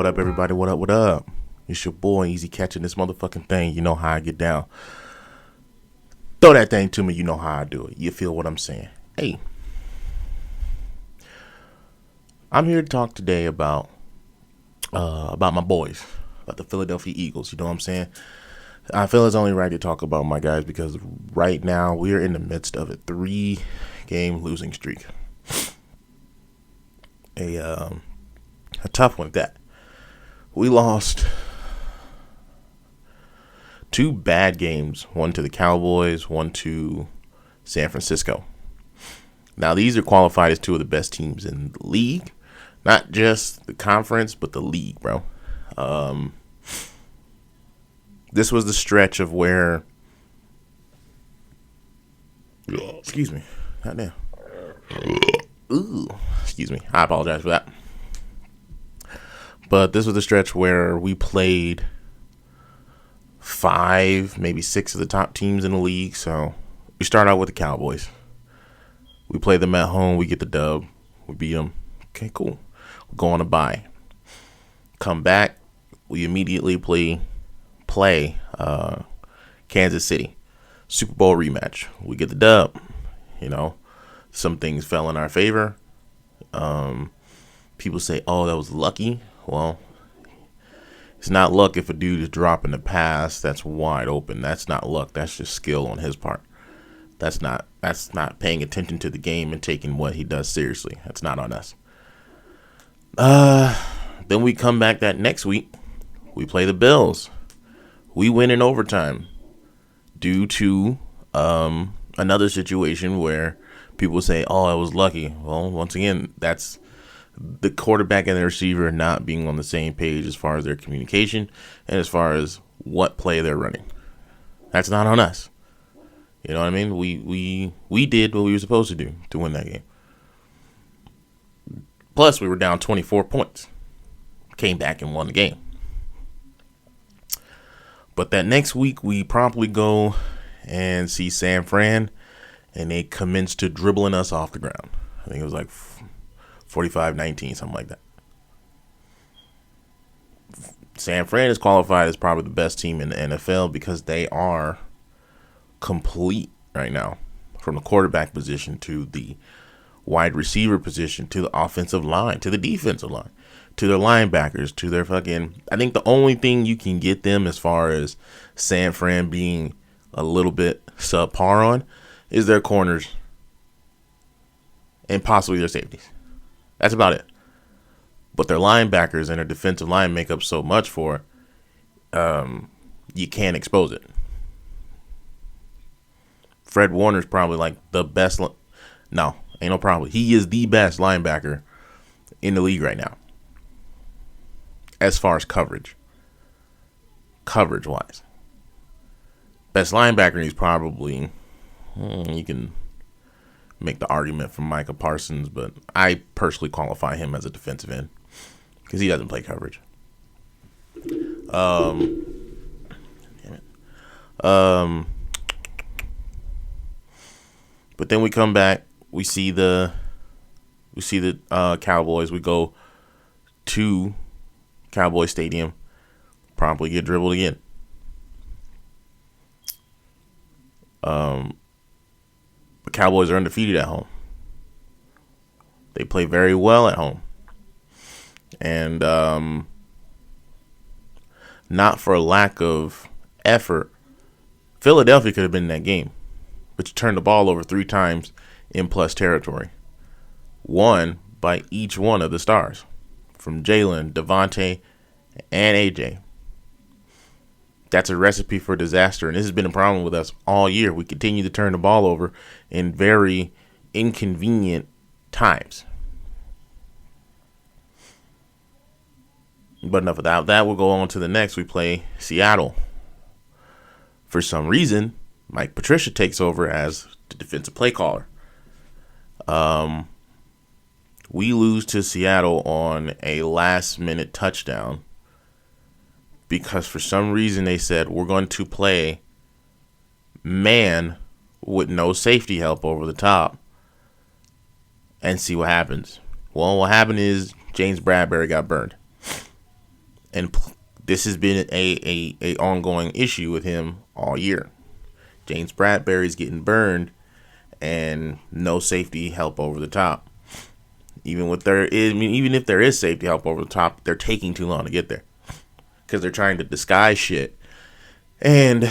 What up, everybody? What up? What up? It's your boy, Easy Catching this motherfucking thing. You know how I get down. Throw that thing to me. You know how I do it. You feel what I'm saying? Hey, I'm here to talk today about my boys, about the Philadelphia Eagles. You know what I'm saying? I feel it's only right to talk about my guys because right now we are in the midst of a 3-game losing streak. A tough one at that. We lost 2 bad games, one to the Cowboys, one to San Francisco. Now, these are qualified as 2 of the best teams in the league. Not just the conference, but the league, bro. This was the stretch of where... Excuse me. Goddamn. Ooh. Excuse me. I apologize for that. But this was the stretch where we played 5, maybe 6 of the top teams in the league. So we start out with the Cowboys. We play them at home. We get the dub. We beat them. Okay, cool. We go on a bye. Come back. We immediately play Kansas City. Super Bowl rematch. We get the dub. You know, some things fell in our favor. People say, oh, that was lucky. Well, it's not luck if a dude is dropping the pass that's wide open. That's not luck. That's just skill on his part. That's not paying attention to the game and taking what he does seriously. That's not on us. Then we come back that next week. We play the Bills. We win in overtime due to another situation where people say, oh, I was lucky. Well, once again, that's the quarterback and the receiver not being on the same page as far as their communication and as far as what play they're running. That's not on us. You know what I mean? We did what we were supposed to do to win that game. Plus, we were down 24 points. Came back and won the game. But that next week, we promptly go and see San Fran, and they commence to dribbling us off the ground. I think it was like 45-19, something like that. San Fran is qualified as probably the best team in the NFL because they are complete right now, from the quarterback position to the wide receiver position to the offensive line to the defensive line to their linebackers to their fucking... I think the only thing you can get them as far as San Fran being a little bit subpar on is their corners and possibly their safeties. That's about it. But their linebackers and their defensive line make up so much for you can't expose it. Fred Warner's probably like the best. No, ain't no problem. He is the best linebacker in the league right now. As far as coverage wise. Best linebacker, he's probably, you can make the argument for Micah Parsons, but I personally qualify him as a defensive end because he doesn't play coverage. But then we come back, we see the Cowboys. We go to Cowboy Stadium, promptly get dribbled again. The Cowboys are undefeated at home. They play very well at home. And not for lack of effort, Philadelphia could have been in that game. But you turned the ball over 3 times in plus territory. Won by each one of the stars. From Jalen, Devontae, and AJ. That's a recipe for disaster, and this has been a problem with us all year. We continue to turn the ball over in very inconvenient times. But enough of that. We'll go on to the next. We play Seattle. For some reason, Mike Patricia takes over as the defensive play caller. We lose to Seattle on a last-minute touchdown because for some reason they said we're going to play man with no safety help over the top and see what happens. Well, what happened is James Bradbury got burned. And this has been a ongoing issue with him all year. James Bradbury's getting burned, and no safety help over the top. Even if there is safety help over the top, they're taking too long to get there because they're trying to disguise shit. And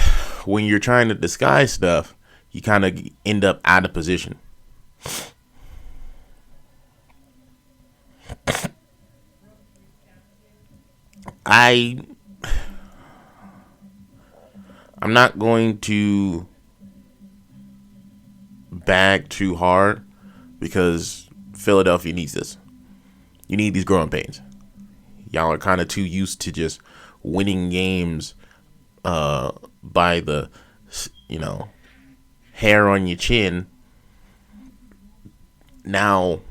when you're trying to disguise stuff, you kind of end up out of position. I'm not going to bag too hard because Philadelphia needs this. You need these growing pains. Y'all are kind of too used to just winning games by the, hair on your chin. Now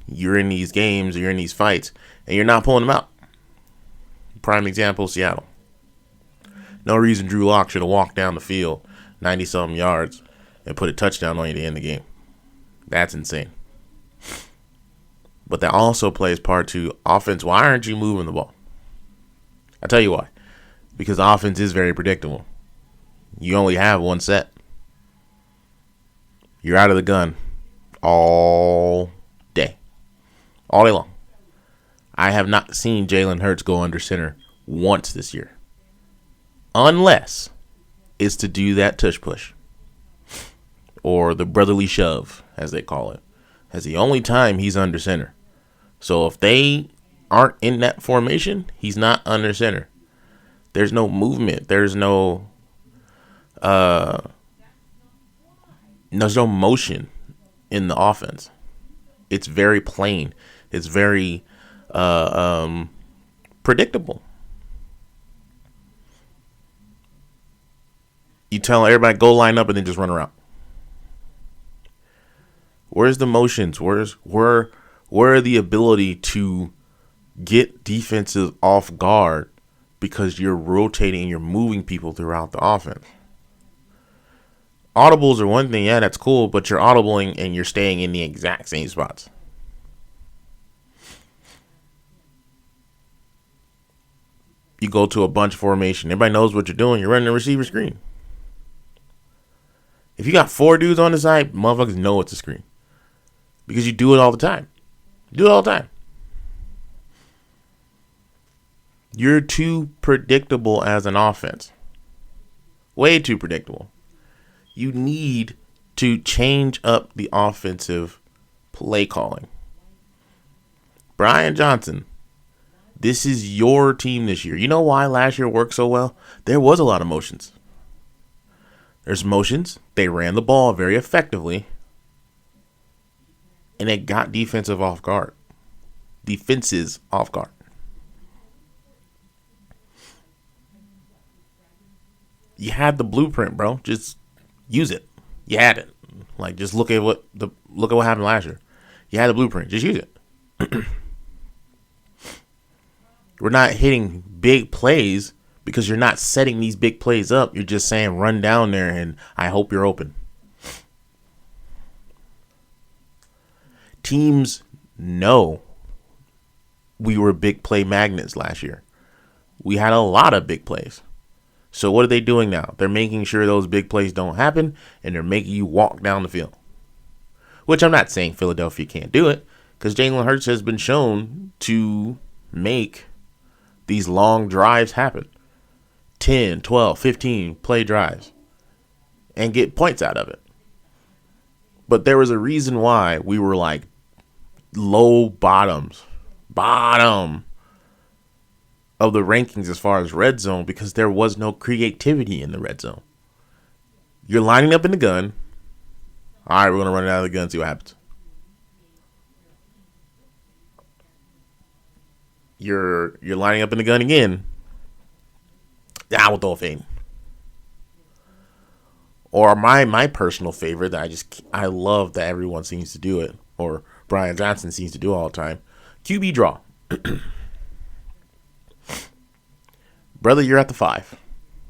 you're in these games, you're in these fights, and you're not pulling them out. Prime example, Seattle. No reason Drew Lock should have walked down the field 90-something yards and put a touchdown on you to end the game. That's insane. But that also plays part to offense. Why aren't you moving the ball? I'll tell you why. Because offense is very predictable. You only have one set. You're out of the gun all day. All day long. I have not seen Jalen Hurts go under center once this year. Unless it's to do that tush push. Or the brotherly shove, as they call it. That's the only time he's under center. So if they aren't in that formation, he's not under center. There's no movement. There's no motion in the offense. It's very plain. It's very predictable. You tell everybody go line up and then just run around. Where's the motions? Where are the ability to get defenses off guard because you're rotating and you're moving people throughout the offense? Audibles are one thing, yeah, that's cool, but you're audibling and you're staying in the exact same spots. You go to a bunch formation, everybody knows what you're doing, you're running the receiver screen. If you got 4 dudes on the side, motherfuckers know it's a screen. Because you do it all the time. You're too predictable as an offense. Way too predictable. You need to change up the offensive play calling. Brian Johnson, this is your team this year. You know why last year worked so well? There was a lot of motions. There's motions. They ran the ball very effectively. And it got defenses off guard. You had the blueprint, bro. Just use it. You had it. Like, just look at what happened last year. You had the blueprint. Just use it. We're not hitting big plays because you're not setting these big plays up. You're just saying run down there and I hope you're open. Teams know we were big play magnets last year. We had a lot of big plays. So what are they doing now? They're making sure those big plays don't happen, and they're making you walk down the field. Which I'm not saying Philadelphia can't do it, because Jalen Hurts has been shown to make these long drives happen. 10, 12, 15 play drives. And get points out of it. But there was a reason why we were like low bottom of the rankings as far as red zone, because there was no creativity in the red zone. You're lining up in the gun. All right, we're going to run it out of the gun and see what happens. You're lining up in the gun again. Yeah, we'll throw a fade. Or my personal favorite that I love that everyone seems to do it, or Brian Johnson seems to do all the time. QB draw. Brother, you're at the 5.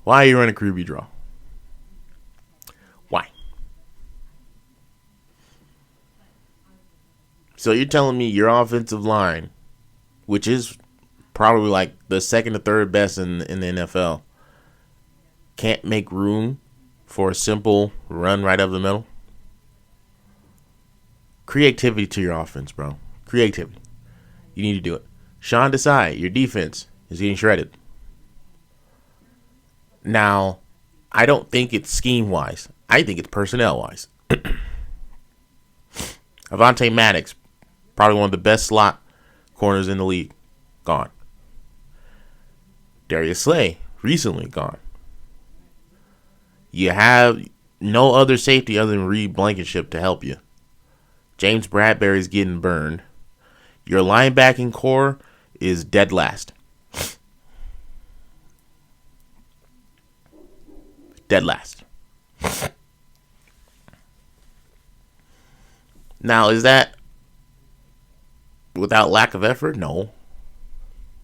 Why are you running a QB draw? Why? So you're telling me your offensive line, which is probably like the second or third best in the NFL, can't make room for a simple run right up the middle? Creativity to your offense, bro. Creativity. You need to do it. Sean Desai, your defense is getting shredded. Now, I don't think it's scheme-wise. I think it's personnel-wise. Avonte Maddox, probably one of the best slot corners in the league, gone. Darius Slay, recently gone. You have no other safety other than Reed Blankenship to help you. James Bradbury's getting burned. Your linebacking core is dead last. Dead last. Now, is that without lack of effort? No.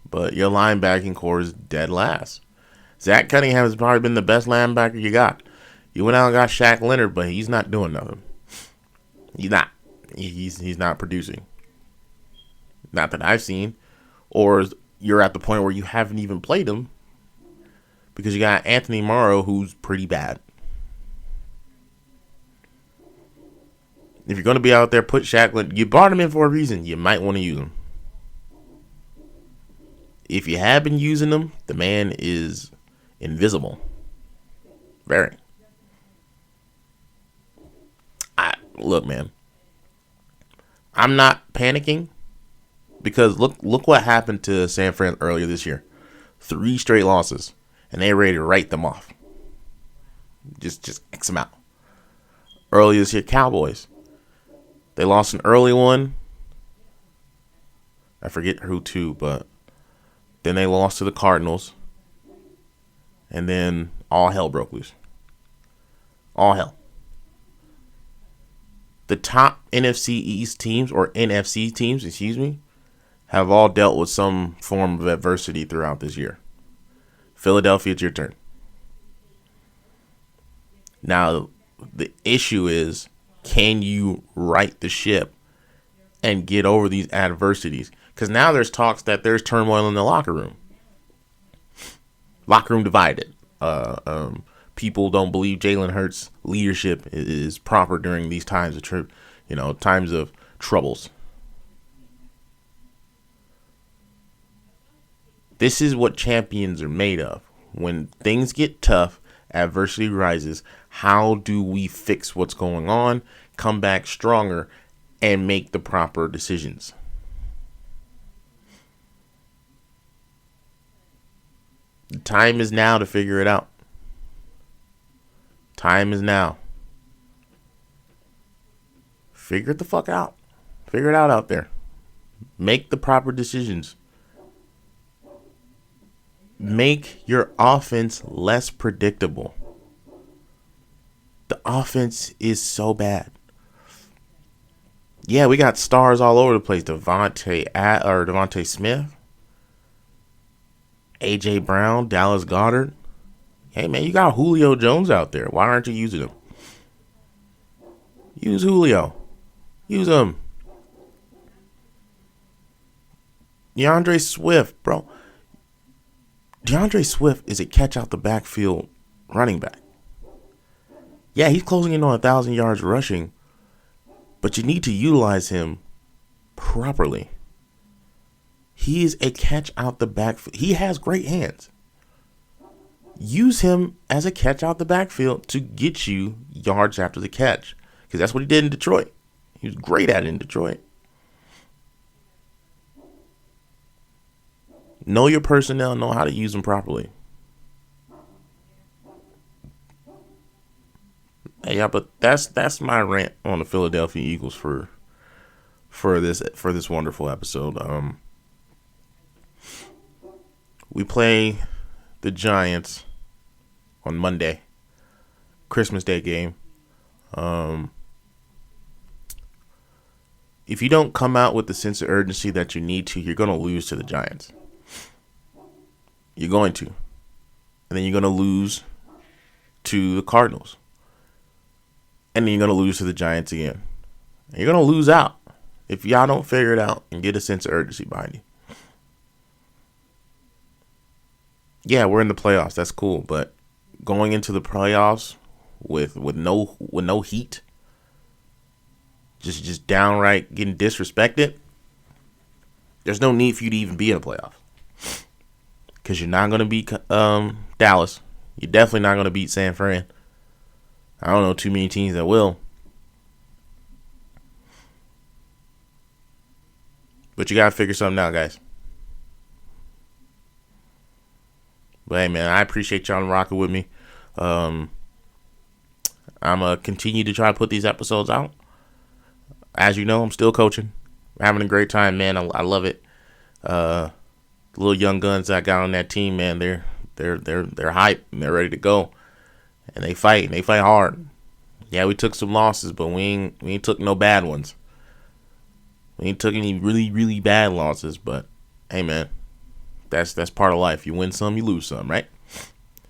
But your linebacking core is dead last. Zach Cunningham has probably been the best linebacker you got. You went out and got Shaq Leonard, but he's not doing nothing. He's not. He's not producing. Not that I've seen. Or you're at the point where you haven't even played him because you got Anthony Morrow, who's pretty bad. If you're going to be out there, put Shaq Leonard. You brought him in for a reason. You might want to use him. If you have been using him, the man is invisible. Very. Look, man. I'm not panicking because look what happened to San Fran earlier this year. 3 straight losses, and they ready to write them off. Just X them out. Earlier this year, Cowboys. They lost an early one. I forget who to, but then they lost to the Cardinals. And then all hell broke loose. All hell. The top NFC East teams, or NFC teams, have all dealt with some form of adversity throughout this year. Philadelphia, it's your turn. Now, the issue is, can you right the ship and get over these adversities? Because now there's talks that there's turmoil in the locker room. Locker room divided. People don't believe Jalen Hurts' leadership is proper during these times of times of troubles. This is what champions are made of. When things get tough, adversity rises. How do we fix what's going on, come back stronger, and make the proper decisions? The time is now to figure it out. Time is now. Figure it the fuck out. Figure it out there. Make the proper decisions. Make your offense less predictable. The offense is so bad. Yeah, we got stars all over the place. Devontae Smith, A.J. Brown, Dallas Goedert. Hey, man, you got Julio Jones out there. Why aren't you using him? Use Julio. Use him. DeAndre Swift, bro. DeAndre Swift is a catch out the backfield running back. Yeah, he's closing in on 1,000 yards rushing, but you need to utilize him properly. He is a catch out the backfield. He has great hands. Use him as a catch out the backfield to get you yards after the catch, because that's what he did in Detroit. He was great at it in Detroit. Know your personnel, know how to use them properly. Yeah, but that's my rant on the Philadelphia Eagles for this wonderful episode. We play the Giants on Monday, Christmas Day game. If you don't come out with the sense of urgency that you need to, you're going to lose to the Giants. You're going to. And then you're going to lose to the Cardinals. And then you're going to lose to the Giants again. And you're going to lose out if y'all don't figure it out and get a sense of urgency behind you. yeah, we're in the playoffs. That's cool, but going into the playoffs with no heat, just downright getting disrespected. There's no need for you to even be in a playoff because you're not gonna beat Dallas. You're definitely not gonna beat San Fran. I don't know too many teams that will. But you gotta figure something out, guys. But hey, man, I appreciate y'all rocking with me. I'm gonna continue to try to put these episodes out. As you know, I'm still coaching. I'm having a great time, man. I love it. The little young guns I got on that team, man, they're hype and they're ready to go. And they fight. And they fight hard. Yeah, we took some losses, but we ain't took no bad ones. We ain't took any really, really bad losses, but hey, man, that's part of life. You win some, you lose some, right?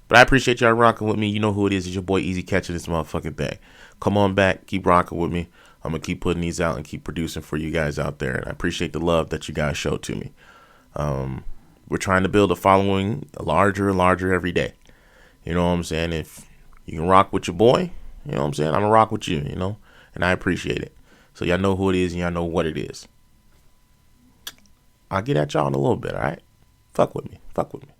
But I appreciate y'all rocking with me. You know who it is. It's your boy Easy catching this motherfucking thing. Come on back. Keep rocking with me. I'm going to keep putting these out and keep producing for you guys out there. And I appreciate the love that you guys show to me. We're trying to build a following larger and larger every day. You know what I'm saying? If you can rock with your boy, you know what I'm saying? I'm going to rock with you, you know? And I appreciate it. So y'all know who it is and y'all know what it is. I'll get at y'all in a little bit, all right? Fuck with me. Fuck with me.